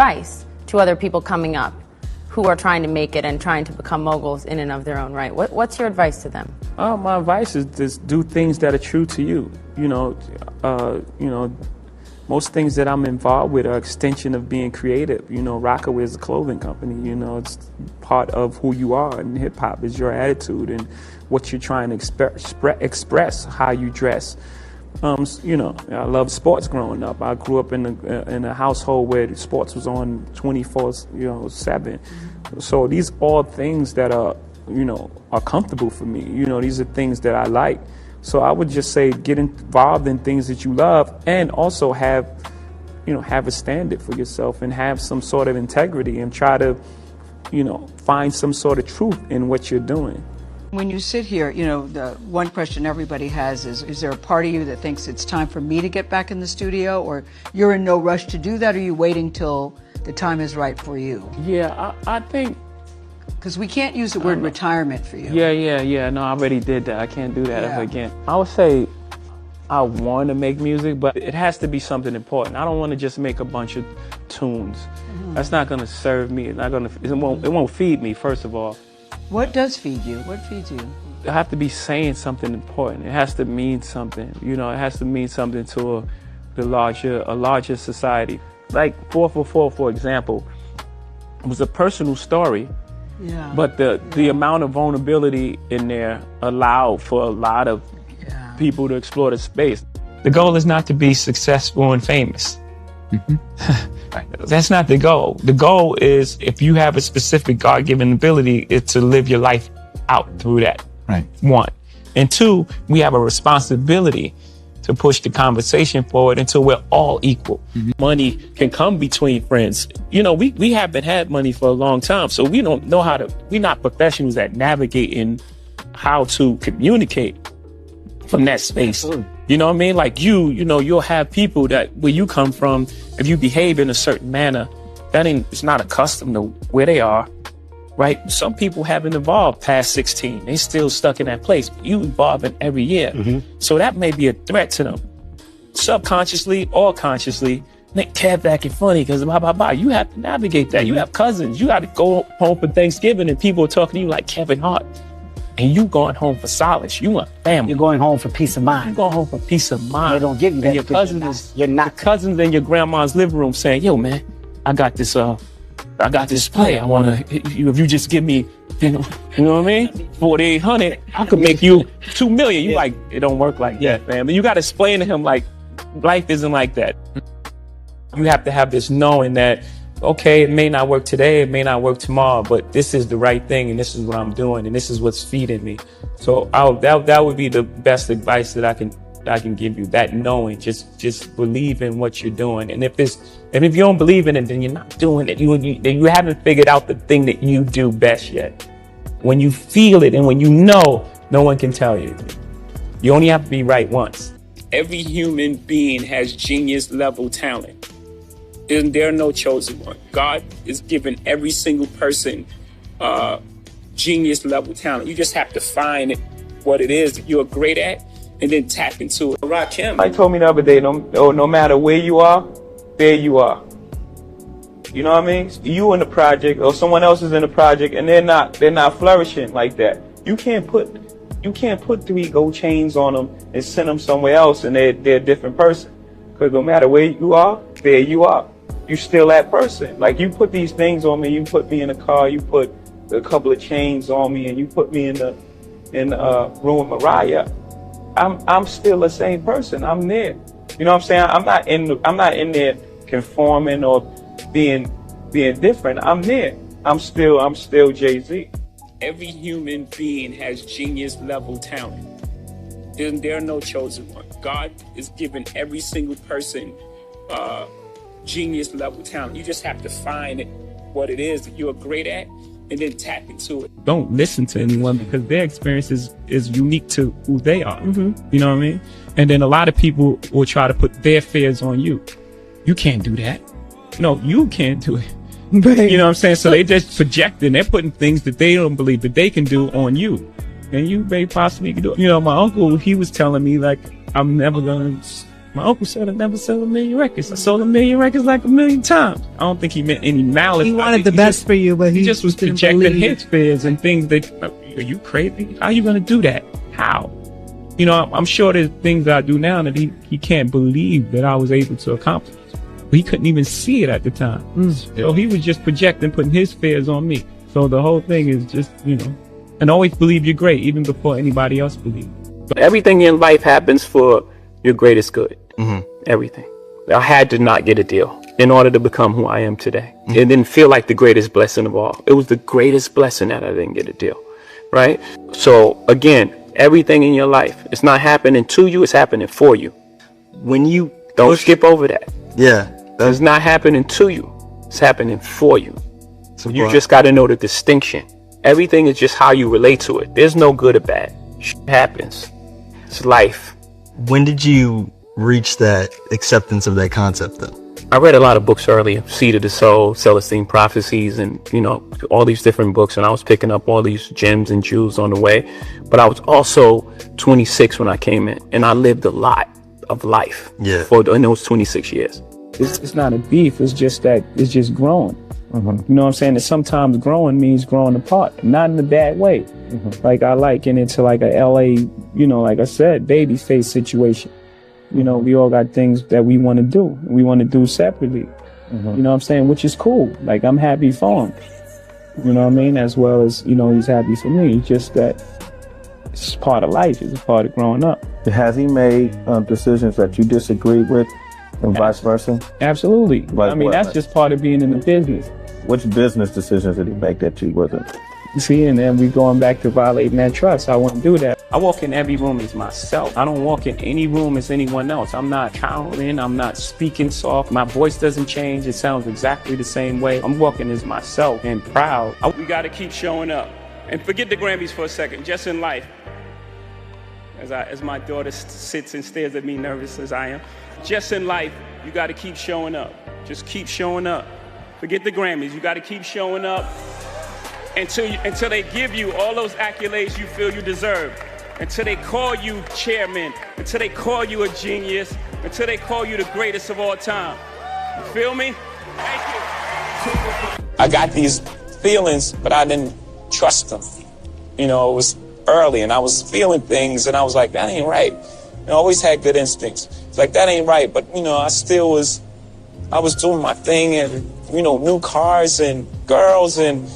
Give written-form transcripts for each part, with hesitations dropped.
advice to other people coming up who are trying to make it and trying to become moguls in and of their own right? What's your advice to them? My advice is just do things that are true to you. Most things that I'm involved with are extension of being creative. Rockaway is a clothing company. It's part of who you are, and hip hop is your attitude and what you're trying to express, how you dress. I love sports growing up. I grew up in a household where sports was on 24/7. So these are things that are comfortable for me. These are things that I like. So I would just say get involved in things that you love, and also have a standard for yourself and have some sort of integrity, and try to, find some sort of truth in what you're doing. When you sit here, the one question everybody has is there a part of you that thinks it's time for me to get back in the studio, or you're in no rush to do that, or are you waiting till the time is right for you? Yeah, I think... Because we can't use the word retirement for you. Yeah. No, I already did that. I can't do that ever again. I would say I want to make music, but it has to be something important. I don't want to just make a bunch of tunes. That's not going to serve me. It won't feed me, first of all. What does feed you? What feeds you? I have to be saying something important. It has to mean something. It has to mean something to a larger society. Like 444, for example, was a personal story. Yeah. But the amount of vulnerability in there allowed for a lot of people to explore the space. The goal is not to be successful and famous. That's not the goal. The goal is, if you have a specific God-given ability, it's to live your life out through that. Right. One. And two, we have a responsibility to push the conversation forward until we're all equal. Money can come between friends. We haven't had money for a long time, so we don't know we're not professionals at navigating how to communicate from that space. Absolutely. You know what I mean? Like you'll have people that where you come from, if you behave in a certain manner, it's not accustomed to where they are, right? Some people haven't evolved past 16. They still stuck in that place. You evolving every year. So that may be a threat to them. Subconsciously or consciously, Kev acting funny because blah, blah, blah. You have to navigate that. You have cousins. You got to go home for Thanksgiving and people are talking to you like Kevin Hart. And you going home for solace. You want family. You're going home for peace of mind. You're going home for peace of mind. They don't give you that. And your cousins your cousins in your grandma's living room saying, yo, man, I got this play. I want to, if you just give me, you know what I mean? 4,800, I could make you 2 million. You like, it don't work like that, man. But you got to explain to him, like, life isn't like that. You have to have this knowing that, okay, it may not work today, it may not work tomorrow, but this is the right thing, and this is what I'm doing, and this is what's feeding me. So that would be the best advice that I can give you. That knowing, just believe in what you're doing, and if you don't believe in it, then you're not doing it. You haven't figured out the thing that you do best yet. When you feel it and when you know, no one can tell you. You only have to be right once. Every human being has genius level talent. There are no chosen one. God is giving every single person genius level talent. You just have to find what it is that you're great at and then tap into it. Rakim, he told me the other day, no matter where you are, there you are. You know what I mean? You in the project or someone else is in the project and they're not flourishing like that. You can't put 3 gold chains on them and send them somewhere else and they're a different person. Because no matter where you are, there you are. You still that person. Like, you put these things on me, you put me in a car, you put a couple of chains on me, and you put me in the room with Mariah. I'm still the same person. I'm there. You know what I'm saying? I'm not in there conforming or being different. I'm there. I'm still Jay-Z. Every human being has genius level talent. There are no chosen one. God is giving every single person genius level talent. You just have to find what it is that you're great at and then tap into it. Don't listen to anyone because their experience is unique to who they are. You know what I mean? And then a lot of people will try to put their fears on you. You can't do that. No, you can't do it. You know what I'm saying? So they just projecting, they're putting things that they don't believe that they can do on you. And you may possibly can do it. You know, my uncle, he was telling me, like, I'm never gonna My uncle said I never sold 1 million records. I sold 1 million records like 1 million times. I don't think he meant any malice. He wanted the best for you, but he just was projecting his fears and things that, are you crazy? How are you going to do that? How? You know, I'm sure there's things I do now that he can't believe that I was able to accomplish. But he couldn't even see it at the time. So he was just projecting, putting his fears on me. So the whole thing is just, you know, and always believe you're great, even before anybody else believes. Everything in life happens for your greatest good. Everything. I had to not get a deal in order to become who I am today. It didn't feel like the greatest blessing of all. It was the greatest blessing that I didn't get a deal, right? So again, everything in your life, it's not happening to you, it's happening for you. When you don't skip over that. Yeah. It's not happening to you, it's happening for you. So you just got to know the distinction. Everything is just how you relate to it. There's no good or bad. Shit happens. It's life. When did you reach that acceptance of that concept though? I read a lot of books earlier, Seed of the Soul, Celestine Prophecies, and, you know, all these different books. And I was picking up all these gems and jewels on the way. But I was also 26 when I came in, and I lived a lot of life in those 26 years. It's not a beef. It's just that it's just growing. You know what I'm saying? And sometimes growing means growing apart, not in a bad way. Like I liken it to like a LA, you know, like I said, baby face situation. You know, we all got things that we want to do. We want to do separately. You know what I'm saying? Which is cool. Like, I'm happy for him. You know what I mean? As well as, you know, he's happy for me. It's just that it's part of life. It's a part of growing up. Has he made decisions that you disagreed with and vice versa? Absolutely. Like I mean, that's just part of being in the business. Which business decisions did he make that you wasn't? See, and then we going back to violating that trust. I wouldn't do that. I walk in every room as myself. I don't walk in any room as anyone else. I'm not cowering. I'm not speaking soft. My voice doesn't change. It sounds exactly the same way. I'm walking as myself and proud. We got to keep showing up. And forget the Grammys for a second, just in life. As my daughter sits and stares at me nervous as I am. Just in life, you got to keep showing up. Just keep showing up. Forget the Grammys. You got to keep showing up until they give you all those accolades you feel you deserve. Until they call you chairman. Until they call you a genius. Until they call you the greatest of all time. You feel me? Thank you. I got these feelings, but I didn't trust them. You know, it was early, and I was feeling things, and I was like, that ain't right. I always had good instincts. It's like, that ain't right, but, you know, I was doing my thing, and, you know, new cars and girls, and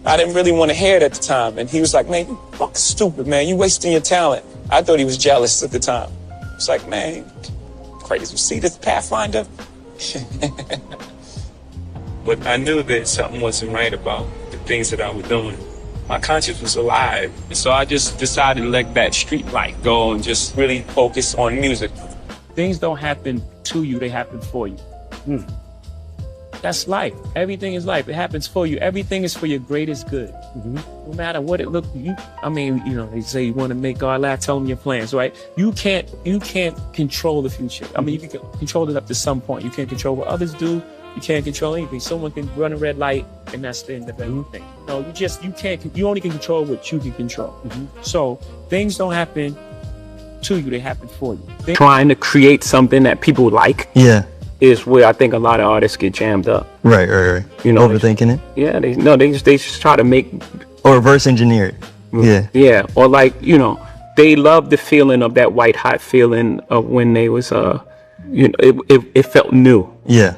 I didn't really want to hear it at the time. And he was like, man, you fucking stupid, man. You wasting your talent. I thought he was jealous at the time. It's like, man, crazy. You see this Pathfinder? But I knew that something wasn't right about the things that I was doing. My conscience was alive. And so I just decided to let that street life go and just really focus on music. Things don't happen to you, they happen for you. That's life. Everything is life. It happens for you. Everything is for your greatest good. No matter what it looks like. I mean, you know, they say you want to make God laugh, tell them your plans, right? You can't control the future. I mean, you can control it up to some point. You can't control what others do. You can't control anything. Someone can run a red light, and that's the end of everything. No, you only can control what you can control. So things don't happen to you, they happen for you. Trying to create something that people like. Is where I think a lot of artists get jammed up. Right. You know, overthinking it. Yeah, they just try to make or reverse engineer it. Yeah, or like, you know, they love the feeling of that white hot feeling of when they was you know, it felt new. Yeah.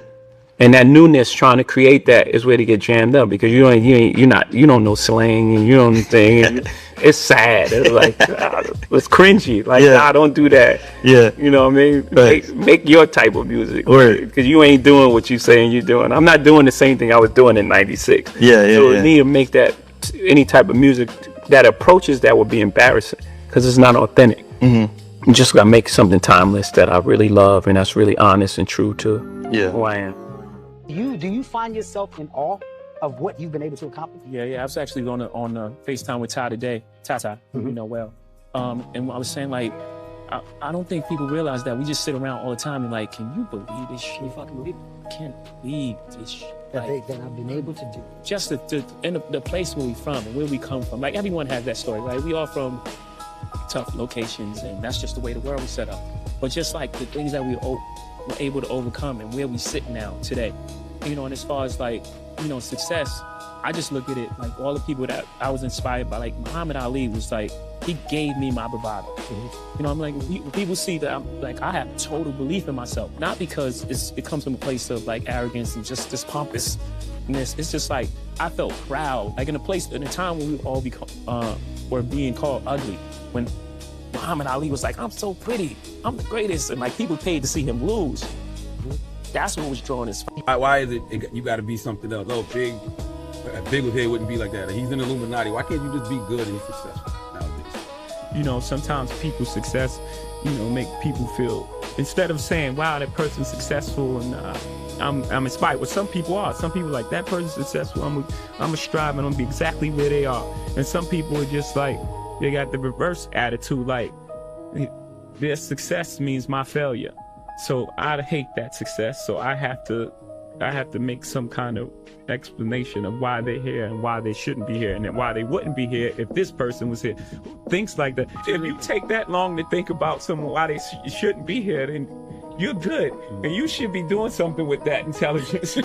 And that newness, trying to create that, is where they get jammed up, because you don't know slang, and you don't think. It's sad. It's like, it's cringy. Like, nah, don't do that. Yeah. You know what I mean? Right. Make your type of music. Right. Because you ain't doing what you saying you're doing. I'm not doing the same thing I was doing in '96. So you need to make that any type of music that approaches that would be embarrassing, because it's not authentic. You just gotta make something timeless that I really love, and that's really honest and true to who I am. Do you find yourself in awe of what you've been able to accomplish? Yeah. I was actually on FaceTime with Ty today. Ty, you know well. And I was saying, like, I don't think people realize that we just sit around all the time and like, can you believe this shit? I can't believe this shit. Like, that I've been able to do. Just the place where we from and where we come from. Like, everyone has that story, right? We all from tough locations, and that's just the way the world is set up. but just like the things that we were able to overcome and where we sit now today. You know, and as far as like, you know, success, I just look at it like all the people that I was inspired by, like Muhammad Ali was like, he gave me my bravado. You know, I'm like, when people see that I'm like, I have total belief in myself, not because it comes from a place of like arrogance and just this pompousness. It's just like, I felt proud, like in a time when we all were being called ugly, when Muhammad Ali was like, I'm so pretty, I'm the greatest, and like people paid to see him lose. That's what was drawing his. Why is it you got to be something else? Oh, Big with hair wouldn't be like that. He's an Illuminati. Why can't you just be good and successful nowadays? You know, sometimes people's success, you know, make people feel, instead of saying, wow, that person's successful and I'm inspired. Well, some people are. Some people are like, that person's successful, I'm gonna strive and I'm gonna be exactly where they are. And some people are just like, they got the reverse attitude, like their success means my failure. So I hate that success. So I have to make some kind of explanation of why they're here and why they shouldn't be here, and then why they wouldn't be here if this person was here. Things like that. If you take that long to think about someone why they shouldn't be here, then you're good, and you should be doing something with that intelligence.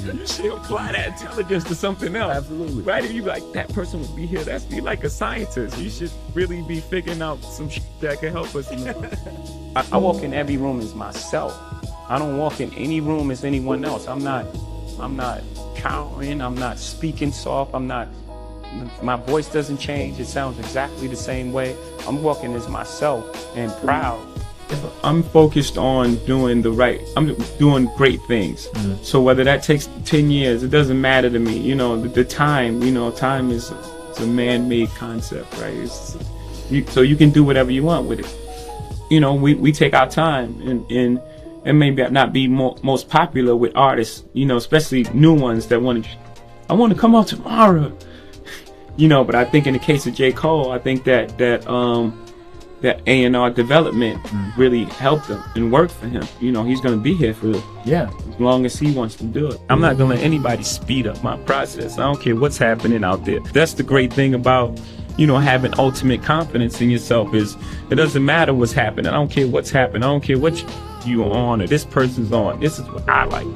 You should apply that intelligence to something else. Absolutely. Right? If you like, that person would be here, you're like a scientist. You should really be figuring out some shit that can help us. I walk in every room as myself. I don't walk in any room as anyone else. I'm not cowering, I'm not speaking soft, my voice doesn't change, it sounds exactly the same way. I'm walking as myself and proud. I'm focused on doing I'm doing great things. So whether that takes 10 years, it doesn't matter to me. You know, the time, you know, time is a man-made concept, right? So you can do whatever you want with it. You know, we take our time and maybe not be most popular with artists, you know, especially new ones that I want to come out tomorrow. You know, but I think in the case of J. Cole, I think that A&R development really helped him and worked for him. You know, he's going to be here for as long as he wants to do it. I'm not going to let anybody speed up my process. I don't care what's happening out there. That's the great thing about, you know, having ultimate confidence in yourself is it doesn't matter what's happening. I don't care what's happening. I don't care what you're on or this person's on. This is what I like.